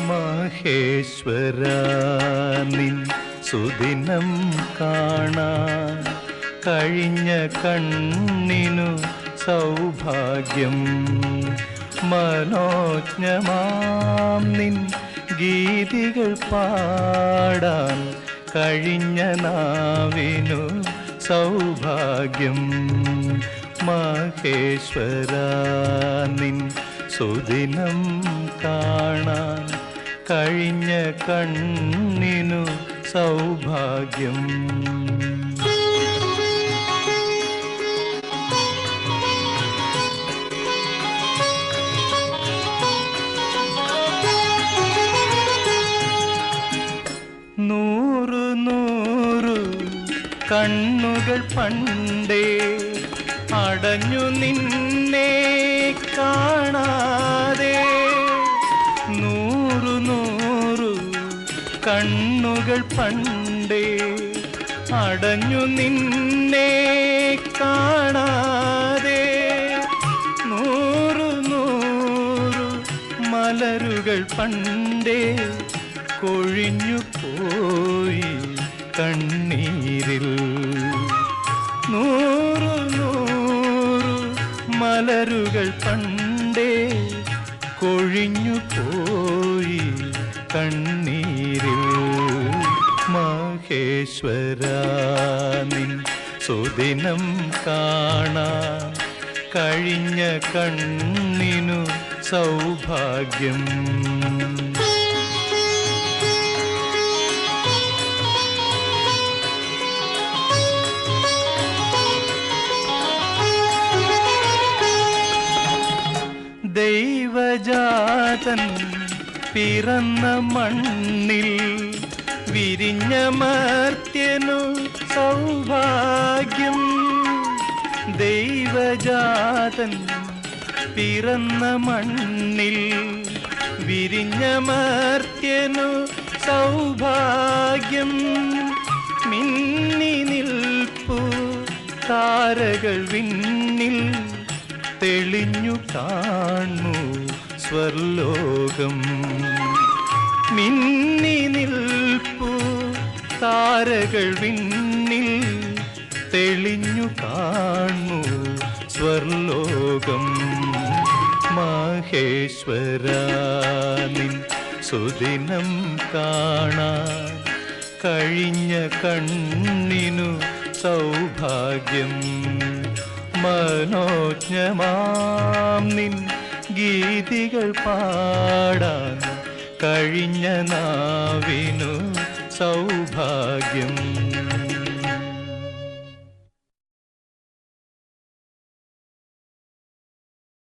മഹേശ്വരാ നിൻ സുദിനം കാണാൻ കഴിഞ്ഞ കണ്ണിനു സൗഭാഗ്യം. മനോജ്ഞമാം നിൻ ഗീതികൾ പാടാൻ കഴിഞ്ഞ നാവിനു സൗഭാഗ്യം. മഹേശ്വരാ നിൻ സുദിനം കാണാൻ കഴിഞ്ഞ കണ്ണിനു സൗഭാഗ്യം. നൂറു നൂറു കണ്ണുകൾ പണ്ടേ അടഞ്ഞു നിന്നെ കാണാതെ. നൂറു നൂറു കണ്ണുകൾ പണ്ടേ അടഞ്ഞു നിന്നെ കാണാതെ. നൂറു നൂറു മലരുകൾ പണ്ടേ കൊഴിഞ്ഞു പോയി കണ്ണീരിൽ. നൂറു നൂറു മലരുകൾ പണ്ടേ കൊഴിഞ്ഞു പോയി കണ്ണീരിൽ. മഹേശ്വരാ നിൻ സുദിനം കാണാൻ കഴിഞ്ഞ കണ്ണിനു സൗഭാഗ്യം. ദൈവജാതൻ പിറന്ന മണ്ണിൽ വിരിഞ്ഞ മർത്യനു സൗഭാഗ്യം. ദൈവജാതൻ പിറന്ന മണ്ണിൽ വിരിഞ്ഞ മർത്യനു സൗഭാഗ്യം. മിന്നി നിൽപ്പു താരകൾ വിണ്ണിൽ തെളിഞ്ഞു കാണു സ്വർലോകം. മിന്നി നിൽപ്പു താരകൾ വിണ്ണിൽ തെളിഞ്ഞു കാണു സ്വർലോകം. മഹേശ്വരാ നിൻ സുദിനം കാണാൻ കഴിഞ്ഞ കണ്ണിനു സൗഭാഗ്യം. മനോജ്ഞമാം നിൻ ഗീതികൾ പാടാൻ കഴിഞ്ഞ നാവിനു സൗഭാഗ്യം.